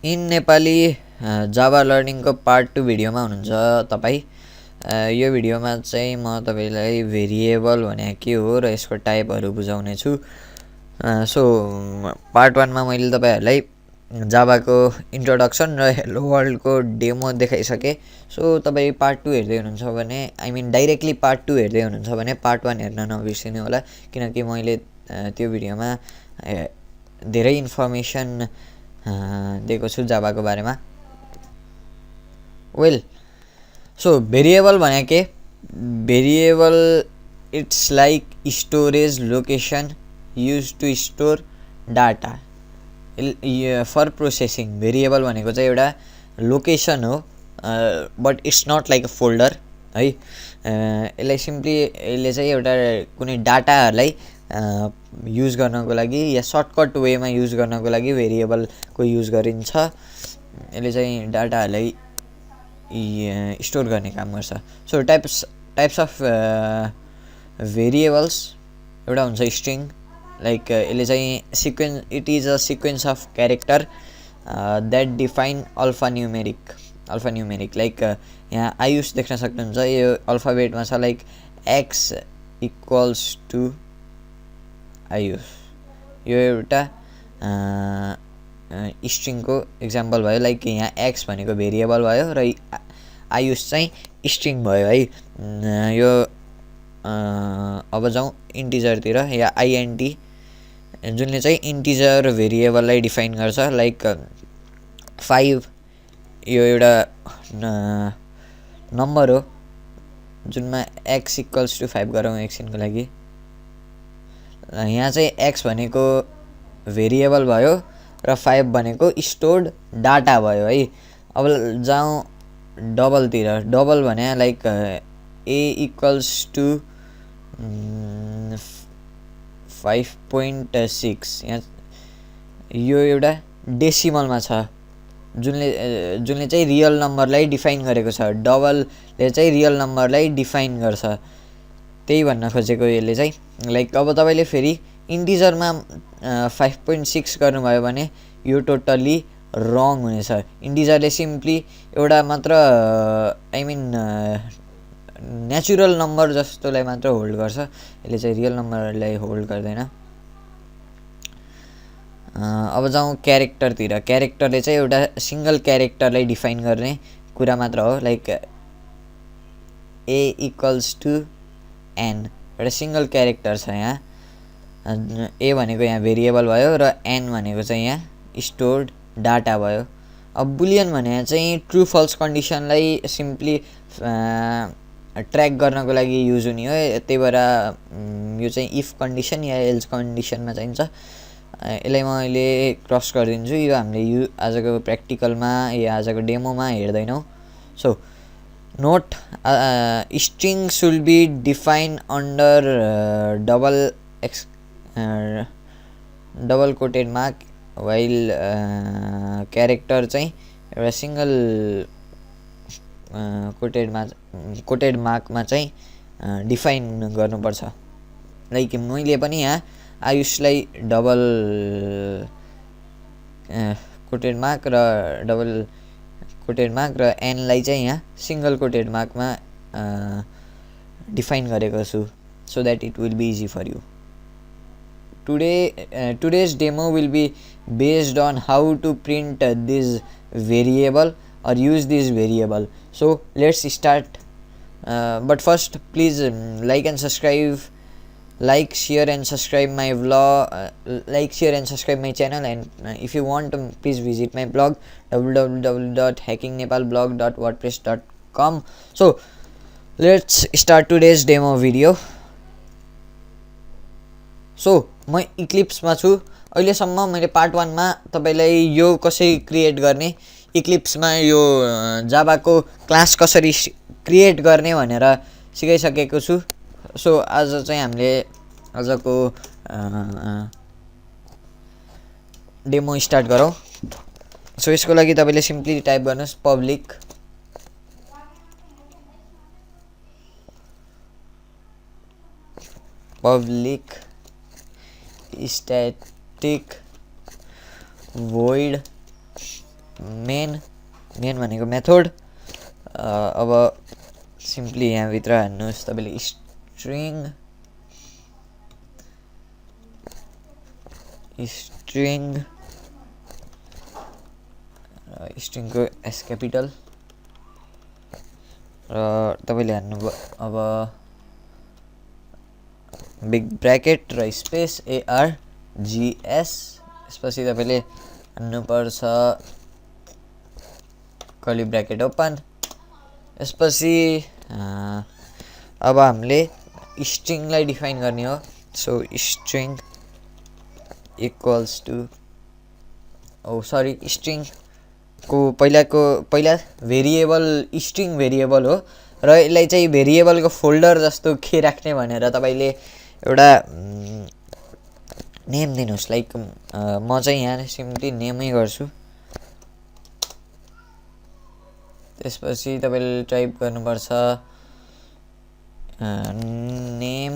In Nepali Java लर्निङको part 2 भिडियोमा हुनुहुन्छ तपाईँ। यो भिडियोमा चाहिँ म तपाईलाई भेरिएबल भने के हो र यसको टाइपहरू बुझाउने छु। सो पार्ट 1 मा मैले तपाईहरुलाई जावाको इन्ट्रोडक्सन र हेलो वर्ल्डको डेमो देखाइसके। सो तपाईँ पार्ट 2 हेर्दै हुनुहुन्छ भने डाइरेक्टली पार्ट 2 हेर्दै हुनुहुन्छ भने पार्ट 1 हेर्न नबिर्सिनु होला, किनकि मैले त्यो भिडियोमा धेरै इन्फर्मेसन दिएको छु जावाको बारेमा। वेल, सो भेरिएबल भने के? Variable it's like storage location use to store data for processing. Variable भनेको चाहिँ एउटा लोकेसन हो, but it's not like a folder है। यसलाई सिम्पली यसले चाहिँ एउटा कुनै डाटाहरूलाई युज गर्नको लागि या सर्टकट वेमा युज गर्नको लागि भेरिएबलको युज गरिन्छ। यसले चाहिँ डाटाहरूलाई स्टोर गर्ने काम गर्छ। सो टाइप्स अफ भेरिएबल्स एउटा हुन्छ स्ट्रिङ, लाइक यसले चाहिँ it is a sequence of character that define alphanumeric. Like यहाँ आयुष देख्न सक्नुहुन्छ, यो अल्फाबेटमा छ, like X equals to Ayush. यो एउटा स्ट्रिङको इक्जाम्पल भयो। लाइक यहाँ एक्स भनेको भेरिएबल भयो र आयुष चाहिँ स्ट्रिङ भयो है। यो अब जाउँ इन्टिजरतिर, या आइएनटी जुनले चाहिँ इन्टिजर भेरिएबललाई डिफाइन गर्छ। लाइक 5 यो एउटा नम्बर हो जुनमा एक्स इक्वल्स टु 5 गरौँ एकछिनको लागि। यहाँ चाहिँ एक्स भनेको भेरिएबल भयो र 5 भनेको स्टोर्ड डाटा भयो है। अब जाउँ डबलतिर। डबल भने लाइक ए इक्वल्स टु 5.6। यहाँ यो एउटा डेसिमलमा छ, जुनले चाहिँ रियल नम्बरलाई डिफाइन गरेको छ। डबलले चाहिँ रियल नम्बरलाई डिफाइन गर्छ, त्यही भन्न खोजेको यसले चाहिँ। लाइक अब तपाईँले फेरि इन्टिजरमा 5.6 गर्नुभयो भने यो टोटल्ली रङ हुनेछ। इन्टिजरले सिम्पली एउटा मात्र नेचुरल नम्बर जस्तोलाई मात्र होल्ड गर्छ, यसले चाहिँ रियल नम्बरलाई होल्ड गर्दैन। अब जाउँ क्यारेक्टरतिर। क्यारेक्टरले चाहिँ एउटा सिङ्गल क्यारेक्टरलाई डिफाइन गर्ने कुरा मात्र हो। Like a equals to n, एउटा सिङ्गल क्यारेक्टर छ यहाँ। ए भनेको यहाँ भेरिएबल भयो र एन भनेको चाहिँ यहाँ स्टोर्ड डाटा भयो। अब बुलियन भने चाहिँ ट्रु फल्स कन्डिसनलाई सिम्पली ट्र्याक गर्नको लागि युज हुने हो। त्यही भएर यो चाहिँ इफ कन्डिसन या एल्स कन्डिसनमा चाहिन्छ। यसलाई मैले क्रस गरिदिन्छु, यो हामीले आजको प्र्याक्टिकलमा या आजको डेमोमा हेर्दैनौँ। So note, string should be define under double quoted mark, while character चाहिँ एउटा सिङ्गल कोटेड मार्कमा चाहिँ डिफाइन गर्नुपर्छ। लाइक मैले पनि यहाँ आयुषलाई डबल कोटेड मार्क र एनलाई चाहिँ यहाँ सिङ्गल कोटेड मार्कमा डिफाइन गरेको छु, so that it will be easy for you. Today's demo will be based on how to print this variable or use this variable. So let's start. But first, please like, share and subscribe my vlog. Like, share and subscribe my channel. And if you want, please visit my blog www.hackingnepalblog.wordpress.com. So let's start today's demo video. So म इक्लिप्समा छु। अहिलेसम्म मैले part 1 मा तपाईलाई यो कसरी create गर्ने, इक्लिप्समा यो जावाको क्लास कसरी क्रिएट गर्ने भनेर सिकाइसकेको छु। सो आज चाहिँ हामीले आजको डेमो स्टार्ट गरौँ। सो यसको लागि तपाईले सिम्पली टाइप गर्नुहोस् पब्लिक static void मेन भनेको मेथड। अब सिम्पली यहाँभित्र हान्नुहोस् तपाईँले स्ट्रिङ स्ट्रिङको एस क्यापिटल र तपाईँले हान्नुभयो अब बिग ब्र्याकेट र स्पेस ARGS। यसपछि तपाईँले हान्नुपर्छ कर्ली ब्र्याकेट ओपन। यसपछि अब हामीले स्ट्रिङलाई डिफाइन गर्ने हो। सो स्ट्रिङ इक्वल्स टु स्ट्रिङको पहिला भेरिएबल स्ट्रिङ भेरिएबल हो र यसलाई चाहिँ भेरिएबलको फोल्डर जस्तो के राख्ने भनेर तपाईँले एउटा नेम दिनुहोस्। लाइक म चाहिँ यहाँ सिम्पली नेमै गर्छु। त्यसपछि तपाईँले टाइप गर्नुपर्छ name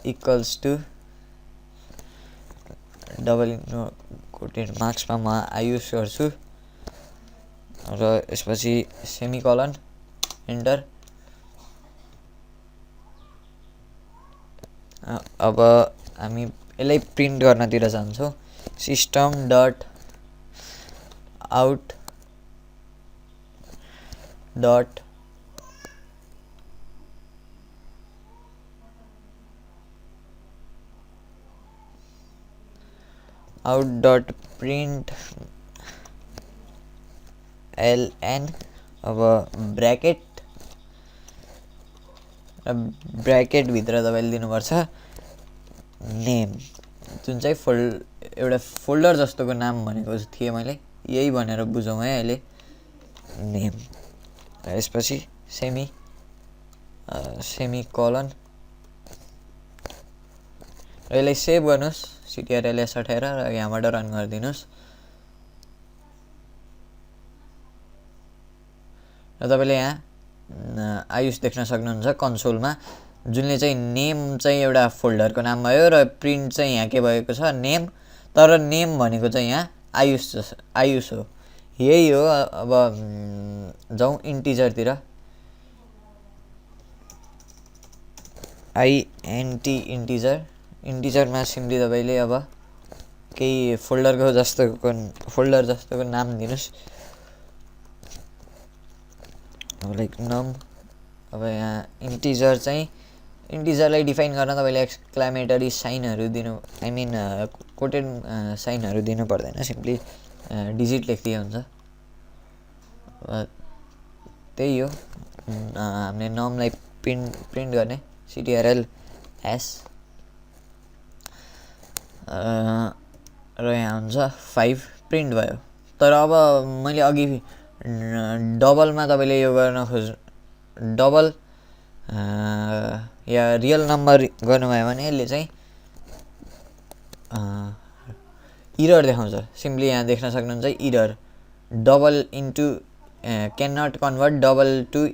equals to double quoted मार्क्समा म आयुष गर्छु र यसपछि सेमिकोलन एन्टर। अब हामी यसलाई प्रिन्ट गर्नतिर जान्छौँ। System dot out dot print ln अब ब्र्याकेटभित्र तपाईँले दिनुपर्छ नेम, जुन चाहिँ एउटा फोल्डर जस्तोको नाम भनेको थिएँ मैले, यही भनेर बुझौँ है अहिले नेम। यसपछि सेमिकोलन र यसलाई सेभ गर्नुहोस् CTRLS हटाएर र यहाँबाट रन गरिदिनुहोस्। र तपाईँले यहाँ आयुष देख्न सक्नुहुन्छ कन्सोलमा, जुनले चाहिँ नेम चाहिँ एउटा फोल्डरको नाम भयो र प्रिन्ट चाहिँ यहाँ के भएको छ नेम, तर नेम भनेको चाहिँ यहाँ आयुष हो। यही हो। अब जाउँ इन्टिजरतिर। इन्टिजरमा सिम्पली तपाईँले अब केही फोल्डर जस्तोको नाम दिनुहोस्। अब लाइक नम। अब यहाँ इन्टिजरलाई डिफाइन गर्न तपाईँले एक्सक्लामेटरी साइनहरू दिनु, कोटेड साइनहरू दिनु पर्दैन, सिम्पली डिजिट लेख्दै हुन्छ। त्यही हो हामीले नमलाई प्रिन्ट गर्ने CTRLS र यहाँ हुन्छ 5 प्रिन्ट भयो। तर अब मैले अघि डबलमा तपाईँले यो गर्न डबल या रियल नम्बर गर्नुभयो भने यसले चाहिँ इरर देखाउँछ। सिम्पली यहाँ देख्न सक्नुहुन्छ error double into can not convert double to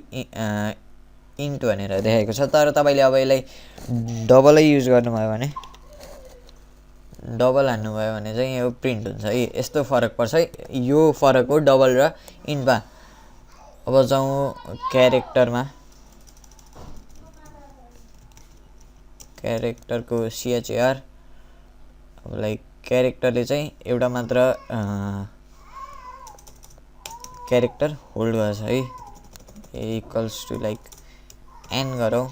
int भनेर देखाएको छ। तर तपाईँले अब यसलाई डबलै युज गर्नुभयो भने, डबल हान्नुभयो भने चाहिँ यो प्रिन्ट हुन्छ है। यस्तो फरक पर्छ, यो फरक हो डबल र इन्टमा। अब जाउँ क्यारेक्टरमा। क्यारेक्टरको CHAR। अब लाइक क्यारेक्टरले चाहिँ एउटा मात्र क्यारेक्टर होल्ड गर्छ है। इक्वल्स टु लाइक n गरौँ।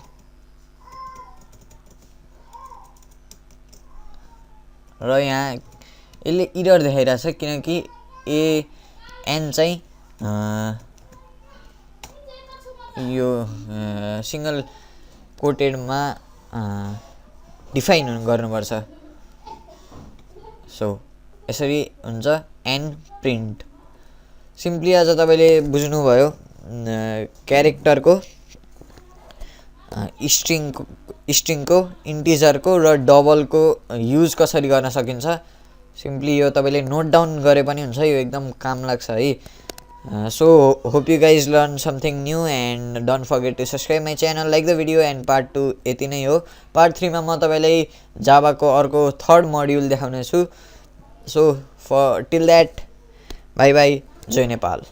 र यहाँ यसले इरर देखाइरहेछ किनकि n चाहिँ यो सिङ्गल कोटेडमा डिफाइन गर्नुपर्छ। सो यसरी हुन्छ n प्रिन्ट। सिम्पली आज तपाईँले बुझ्नुभयो क्यारेक्टरको स्ट्रिङको इन्टिजरको र डबलको युज कसरी गर्न सकिन्छ। सिम्पली यो तपाईँले नोट डाउन गरे पनि हुन्छ, यो एकदम काम लाग्छ है। So hope you guys learn something new and don't forget to subscribe my channel, like the video and part 2 यति नै हो। पार्ट 3 मा म तपाईँलाई जाभाको अर्को 3rd मोड्युल देखाउनेछु। So till that bye bye. जय नेपाल।